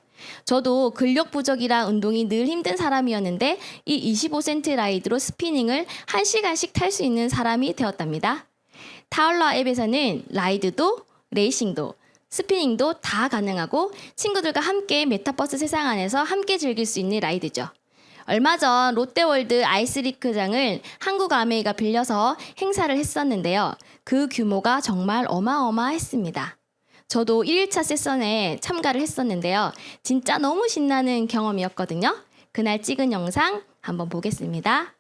저도 근력 부족이라 운동이 늘 힘든 사람이었는데 이 25센트 라이드로 스피닝을 1시간씩 탈 수 있는 사람이 되었답니다. 타올러 앱에서는 라이드도 레이싱도 스피닝도 다 가능하고 친구들과 함께 메타버스 세상 안에서 함께 즐길 수 있는 라이드죠. 얼마 전 롯데월드 아이스링크장을 한국 아메이가 빌려서 행사를 했었는데요. 그 규모가 정말 어마어마했습니다. 저도 1일차 세션에 참가를 했었는데요. 진짜 너무 신나는 경험이었거든요. 그날 찍은 영상 한번 보겠습니다.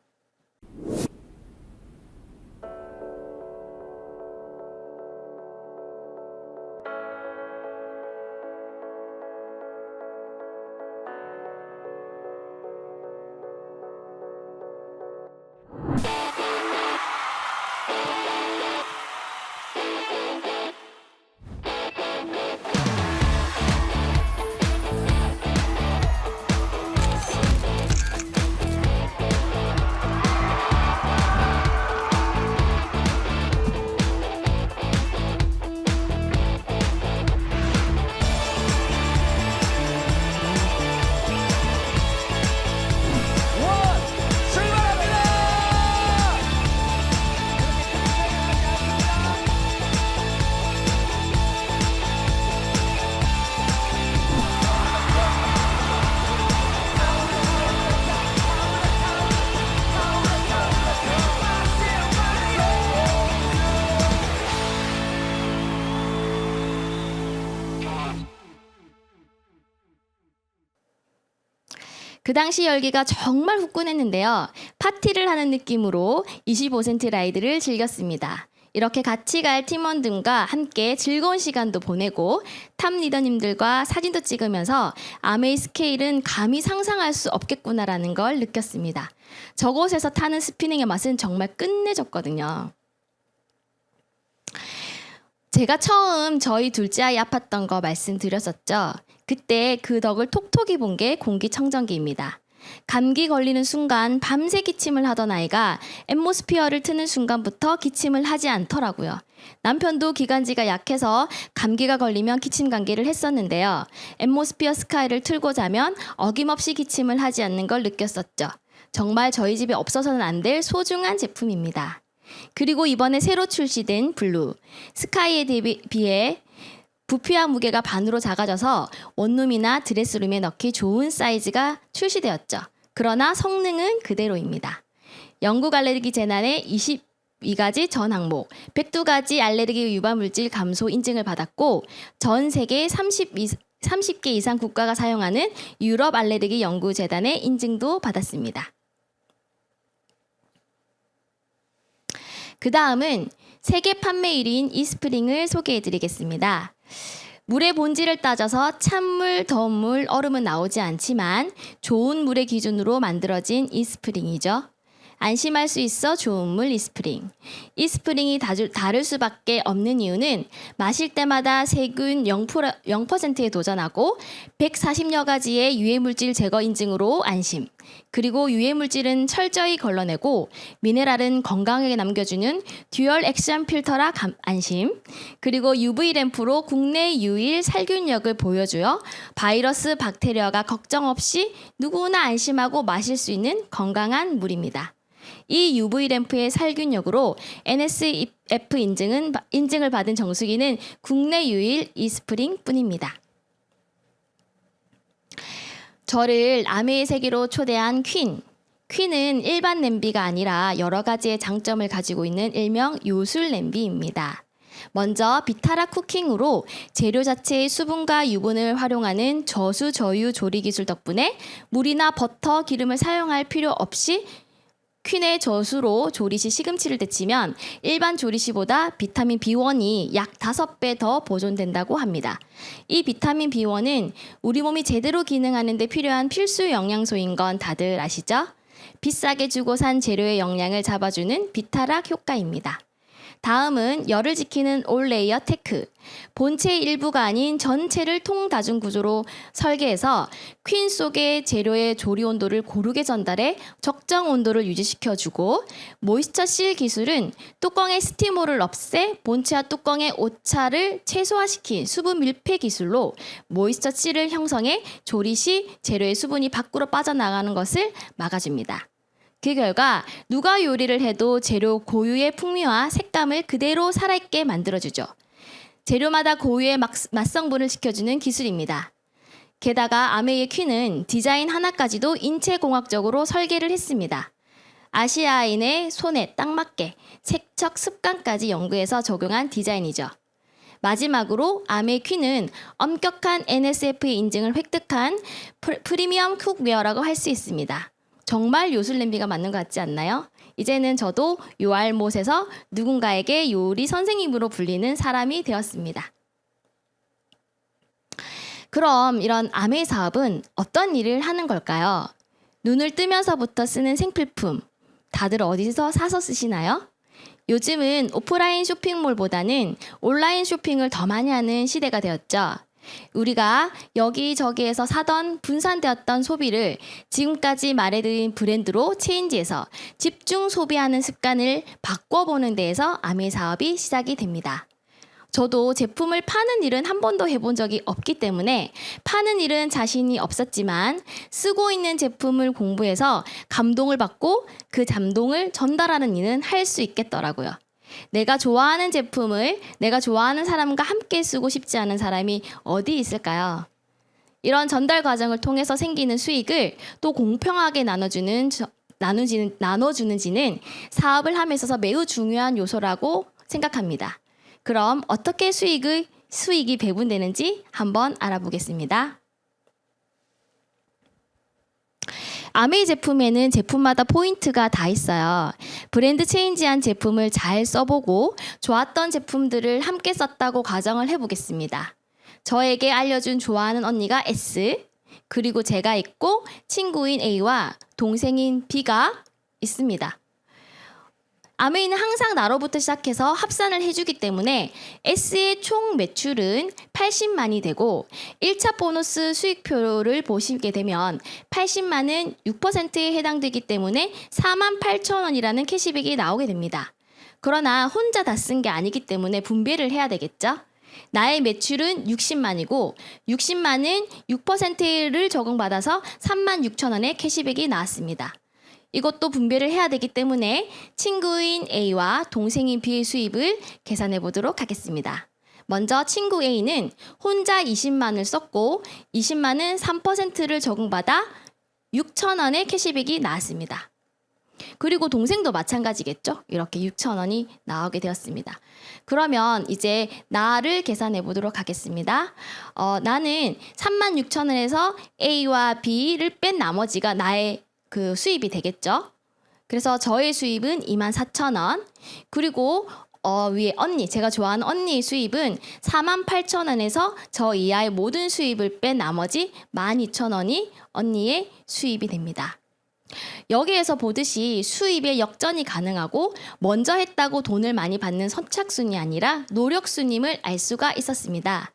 그 당시 열기가 정말 후끈했는데요. 파티를 하는 느낌으로 25센트 라이드를 즐겼습니다. 이렇게 같이 갈 팀원들과 함께 즐거운 시간도 보내고 탑 리더님들과 사진도 찍으면서 아메이 스케일은 감히 상상할 수 없겠구나라는 걸 느꼈습니다. 저곳에서 타는 스피닝의 맛은 정말 끝내줬거든요. 제가 처음 저희 둘째 아이 아팠던 거 말씀드렸었죠. 그때 그 덕을 톡톡히 본 게 공기청정기입니다. 감기 걸리는 순간 밤새 기침을 하던 아이가 앰모스피어를 트는 순간부터 기침을 하지 않더라고요. 남편도 기관지가 약해서 감기가 걸리면 기침 감기를 했었는데요. 앰모스피어 스카이를 틀고 자면 어김없이 기침을 하지 않는 걸 느꼈었죠. 정말 저희 집에 없어서는 안 될 소중한 제품입니다. 그리고 이번에 새로 출시된 블루 스카이에 비해 부피와 무게가 반으로 작아져서 원룸이나 드레스룸에 넣기 좋은 사이즈가 출시되었죠. 그러나 성능은 그대로입니다. 영국 알레르기 재난의 22가지 전 항목, 102가지 알레르기 유발물질 감소 인증을 받았고 전 세계 30개 이상 국가가 사용하는 유럽 알레르기 연구재단의 인증도 받았습니다. 그 다음은 세계 판매 1위인 이스프링을 소개해드리겠습니다. 물의 본질을 따져서 찬물, 더운 물, 얼음은 나오지 않지만 좋은 물의 기준으로 만들어진 이스프링이죠. 안심할 수 있어 좋은 물 이스프링. 이스프링이 다를 수밖에 없는 이유는 마실 때마다 세균 0%에 도전하고 140여 가지의 유해물질 제거 인증으로 안심. 그리고 유해물질은 철저히 걸러내고 미네랄은 건강하게 남겨주는 듀얼 액션 필터라 안심. 그리고 UV 램프로 국내 유일 살균력을 보여주어 바이러스, 박테리아가 걱정 없이 누구나 안심하고 마실 수 있는 건강한 물입니다. 이 UV 램프의 살균력으로 NSF 인증을 받은 정수기는 국내 유일 이스프링 뿐입니다. 저를 아메의 세계로 초대한 퀸은 일반 냄비가 아니라 여러 가지의 장점을 가지고 있는 일명 요술 냄비입니다. 먼저 비타라 쿠킹으로 재료 자체의 수분과 유분을 활용하는 저수 저유 조리 기술 덕분에 물이나 버터, 기름을 사용할 필요 없이 퀸의 저수로 조리 시 시금치를 데치면 일반 조리 시보다 비타민 B1이 약 5배 더 보존된다고 합니다. 이 비타민 B1은 우리 몸이 제대로 기능하는 데 필요한 필수 영양소인 건 다들 아시죠? 비싸게 주고 산 재료의 영양을 잡아주는 비타락 효과입니다. 다음은 열을 지키는 올레이어 테크. 본체의 일부가 아닌 전체를 통다중 구조로 설계해서 퀸 속의 재료의 조리 온도를 고르게 전달해 적정 온도를 유지시켜주고, 모이스처 실 기술은 뚜껑의 스티머를 없애 본체와 뚜껑의 오차를 최소화시킨 수분 밀폐 기술로 모이스처 실을 형성해 조리 시 재료의 수분이 밖으로 빠져나가는 것을 막아줍니다. 그 결과 누가 요리를 해도 재료 고유의 풍미와 색감을 그대로 살아있게 만들어주죠. 재료마다 고유의 맛성분을 지켜주는 기술입니다. 게다가 아메이의 퀸은 디자인 하나까지도 인체공학적으로 설계를 했습니다. 아시아인의 손에 딱 맞게 세척 습관까지 연구해서 적용한 디자인이죠. 마지막으로 아메이 퀸은 엄격한 NSF 인증을 획득한 프리미엄 쿡웨어라고 할 수 있습니다. 정말 요술 냄비가 맞는 것 같지 않나요? 이제는 저도 요알못에서 누군가에게 요리 선생님으로 불리는 사람이 되었습니다. 그럼 이런 아메이 사업은 어떤 일을 하는 걸까요? 눈을 뜨면서부터 쓰는 생필품, 다들 어디서 사서 쓰시나요? 요즘은 오프라인 쇼핑몰보다는 온라인 쇼핑을 더 많이 하는 시대가 되었죠. 우리가 여기저기에서 사던 분산되었던 소비를 지금까지 말해드린 브랜드로 체인지해서 집중 소비하는 습관을 바꿔보는 데에서 아메이 사업이 시작이 됩니다. 저도 제품을 파는 일은 한 번도 해본 적이 없기 때문에 파는 일은 자신이 없었지만 쓰고 있는 제품을 공부해서 감동을 받고 그 감동을 전달하는 일은 할 수 있겠더라고요. 내가 좋아하는 제품을 내가 좋아하는 사람과 함께 쓰고 싶지 않은 사람이 어디 있을까요? 이런 전달 과정을 통해서 생기는 수익을 또 공평하게 나눠주는지는 사업을 함에 있어서 매우 중요한 요소라고 생각합니다. 그럼 어떻게 수익이 배분되는지 한번 알아보겠습니다. 아메이 제품에는 제품마다 포인트가 다 있어요. 브랜드 체인지한 제품을 잘 써보고 좋았던 제품들을 함께 썼다고 가정을 해보겠습니다. 저에게 알려준 좋아하는 언니가 S, 그리고 제가 있고 친구인 A와 동생인 B가 있습니다. 아메이는 항상 나로부터 시작해서 합산을 해주기 때문에 S의 총 매출은 80만이 되고 1차 보너스 수익표를 보시게 되면 80만은 6%에 해당되기 때문에 48,000원이라는 캐시백이 나오게 됩니다. 그러나 혼자 다 쓴 게 아니기 때문에 분배를 해야 되겠죠? 나의 매출은 60만이고 60만은 6%를 적용받아서 36,000원의 캐시백이 나왔습니다. 이것도 분배를 해야 되기 때문에 친구인 A와 동생인 B의 수입을 계산해 보도록 하겠습니다. 먼저 친구 A는 혼자 20만을 썼고 20만은 3%를 적용받아 6,000원의 캐시백이 나왔습니다. 그리고 동생도 마찬가지겠죠? 이렇게 6,000원이 나오게 되었습니다. 그러면 이제 나를 계산해 보도록 하겠습니다. 나는 36,000원에서 A와 B를 뺀 나머지가 나의 그 수입이 되겠죠. 그래서 저의 수입은 24,000원. 그리고 위에 언니, 제가 좋아하는 언니의 수입은 48,000원에서 저 이하의 모든 수입을 뺀 나머지 12,000원이 언니의 수입이 됩니다. 여기에서 보듯이 수입의 역전이 가능하고 먼저 했다고 돈을 많이 받는 선착순이 아니라 노력순임을 알 수가 있었습니다.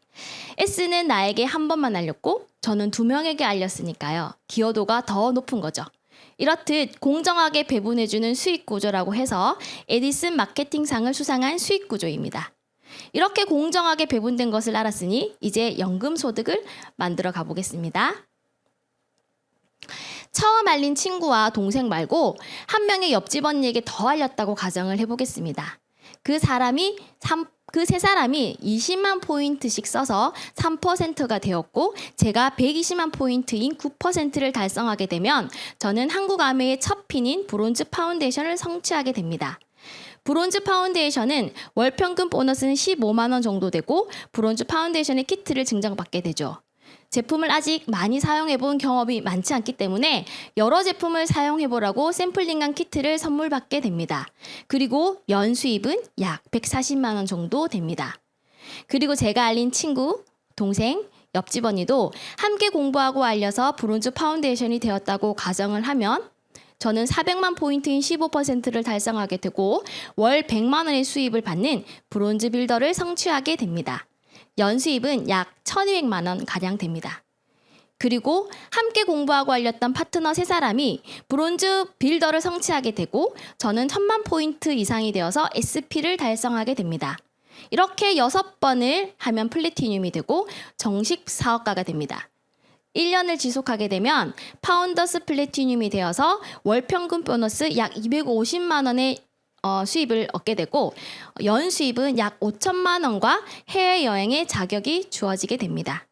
S는 나에게 한 번만 알렸고 저는 2명에게 알렸으니까요. 기여도가 더 높은 거죠. 이렇듯 공정하게 배분해주는 수익구조라고 해서 에디슨 마케팅상을 수상한 수익구조입니다. 이렇게 공정하게 배분된 것을 알았으니 이제 연금소득을 만들어 가보겠습니다. 처음 알린 친구와 동생 말고 한 명의 옆집 언니에게 더 알렸다고 가정을 해보겠습니다. 그 세 사람이 20만 포인트씩 써서 3%가 되었고 제가 120만 포인트인 9%를 달성하게 되면 저는 한국 아메의 첫 핀인 브론즈 파운데이션을 성취하게 됩니다. 브론즈 파운데이션은 월 평균 보너스는 15만 원 정도 되고 브론즈 파운데이션의 키트를 증정받게 되죠. 제품을 아직 많이 사용해본 경험이 많지 않기 때문에 여러 제품을 사용해보라고 샘플링한 키트를 선물 받게 됩니다. 그리고 연수입은 약 140만 원 정도 됩니다. 그리고 제가 알린 친구, 동생, 옆집 언니도 함께 공부하고 알려서 브론즈 파운데이션이 되었다고 가정을 하면 저는 400만 포인트인 15%를 달성하게 되고 월 100만 원의 수입을 받는 브론즈 빌더를 성취하게 됩니다. 연수입은 약 1,200만 원 가량 됩니다. 그리고 함께 공부하고 알렸던 파트너 3사람이 브론즈 빌더를 성취하게 되고 저는 1,000만 포인트 이상이 되어서 SP를 달성하게 됩니다. 이렇게 6번을 하면 플래티늄이 되고 정식 사업가가 됩니다. 1년을 지속하게 되면 파운더스 플래티늄이 되어서 월 평균 보너스 약 250만 원의 수입을 얻게 되고 연수입은 약 5천만 원과 해외여행의 자격이 주어지게 됩니다.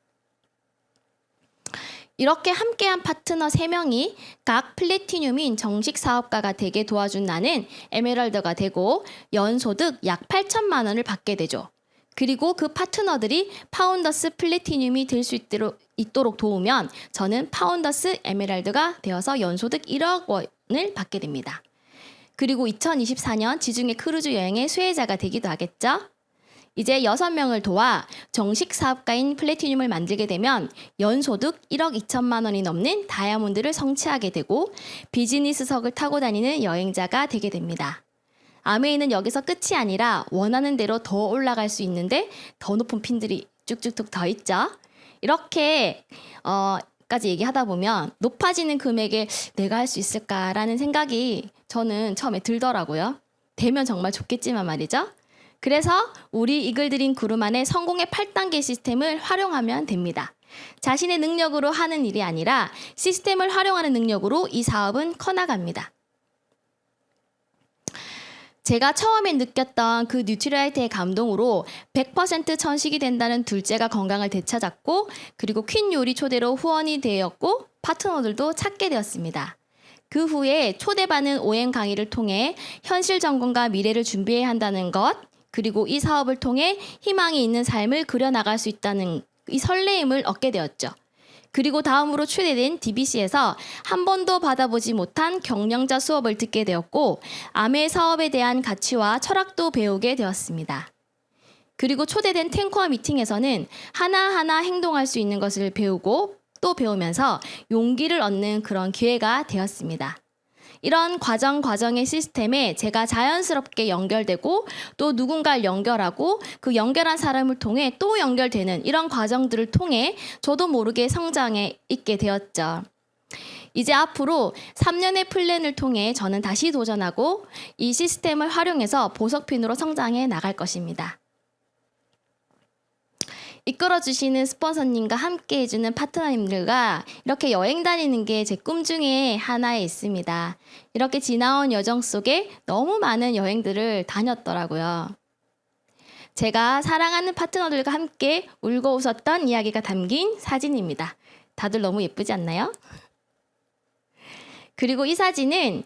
이렇게 함께한 파트너 3명이 각 플래티늄인 정식 사업가가 되게 도와준 나는 에메랄드가 되고 연소득 약 8천만 원을 받게 되죠. 그리고 그 파트너들이 파운더스 플래티늄이 될 수 있도록 도우면 저는 파운더스 에메랄드가 되어서 연소득 1억 원을 받게 됩니다. 그리고 2024년 지중해 크루즈 여행의 수혜자가 되기도 하겠죠. 이제 6명을 도와 정식 사업가인 플래티늄을 만들게 되면 연소득 1억 2천만 원이 넘는 다이아몬드를 성취하게 되고 비즈니스석을 타고 다니는 여행자가 되게 됩니다. 아메이는 여기서 끝이 아니라 원하는 대로 더 올라갈 수 있는데 더 높은 핀들이 쭉쭉쭉 더 있죠. 이렇게 까지 얘기하다 보면 높아지는 금액에 내가 할 수 있을까라는 생각이 저는 처음에 들더라고요. 되면 정말 좋겠지만 말이죠. 그래서 우리 이글드림 그룹 안에 성공의 8단계 시스템을 활용하면 됩니다. 자신의 능력으로 하는 일이 아니라 시스템을 활용하는 능력으로 이 사업은 커나갑니다. 제가 처음에 느꼈던 그 뉴트리라이트의 감동으로 100% 천식이 된다는 둘째가 건강을 되찾았고 그리고 퀸 요리 초대로 후원이 되었고 파트너들도 찾게 되었습니다. 그 후에 초대받은 OM 강의를 통해 현실 전공과 미래를 준비해야 한다는 것 그리고 이 사업을 통해 희망이 있는 삶을 그려나갈 수 있다는 이 설레임을 얻게 되었죠. 그리고 다음으로 초대된 DBC에서 한 번도 받아보지 못한 경영자 수업을 듣게 되었고 아메 사업에 대한 가치와 철학도 배우게 되었습니다. 그리고 초대된 탱커와 미팅에서는 하나하나 행동할 수 있는 것을 배우고 또 배우면서 용기를 얻는 그런 기회가 되었습니다. 이런 과정의 시스템에 제가 자연스럽게 연결되고 또 누군가를 연결하고 그 연결한 사람을 통해 또 연결되는 이런 과정들을 통해 저도 모르게 성장해 있게 되었죠. 이제 앞으로 3년의 플랜을 통해 저는 다시 도전하고 이 시스템을 활용해서 보석핀으로 성장해 나갈 것입니다. 이끌어주시는 스폰서님과 함께 해주는 파트너님들과 이렇게 여행 다니는 게 제 꿈 중에 하나에 있습니다. 이렇게 지나온 여정 속에 너무 많은 여행들을 다녔더라고요. 제가 사랑하는 파트너들과 함께 울고 웃었던 이야기가 담긴 사진입니다. 다들 너무 예쁘지 않나요? 그리고 이 사진은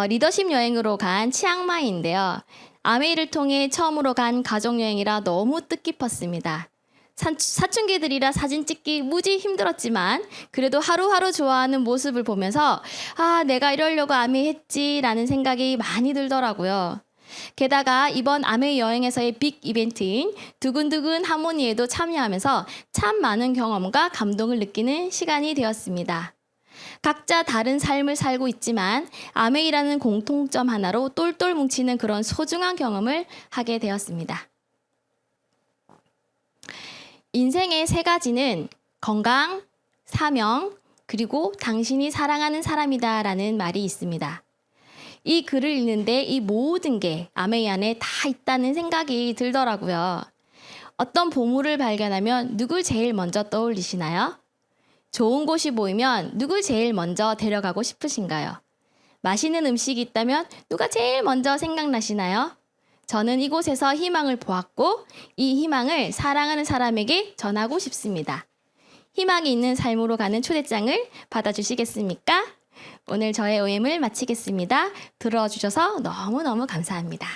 리더십 여행으로 간 치앙마이인데요. 아메이를 통해 처음으로 간 가족여행이라 너무 뜻깊었습니다. 사춘기들이라 사진 찍기 무지 힘들었지만 그래도 하루하루 좋아하는 모습을 보면서 내가 이러려고 아메이 했지라는 생각이 많이 들더라고요. 게다가 이번 아메이 여행에서의 빅 이벤트인 두근두근 하모니에도 참여하면서 참 많은 경험과 감동을 느끼는 시간이 되었습니다. 각자 다른 삶을 살고 있지만 아메이라는 공통점 하나로 똘똘 뭉치는 그런 소중한 경험을 하게 되었습니다. 인생의 3가지는 건강, 사명, 그리고 당신이 사랑하는 사람이다라는 말이 있습니다. 이 글을 읽는데 이 모든 게 아메이 안에 다 있다는 생각이 들더라고요. 어떤 보물을 발견하면 누굴 제일 먼저 떠올리시나요? 좋은 곳이 보이면 누굴 제일 먼저 데려가고 싶으신가요? 맛있는 음식이 있다면 누가 제일 먼저 생각나시나요? 저는 이곳에서 희망을 보았고 이 희망을 사랑하는 사람에게 전하고 싶습니다. 희망이 있는 삶으로 가는 초대장을 받아주시겠습니까? 오늘 저의 OM을 마치겠습니다. 들어주셔서 너무너무 감사합니다.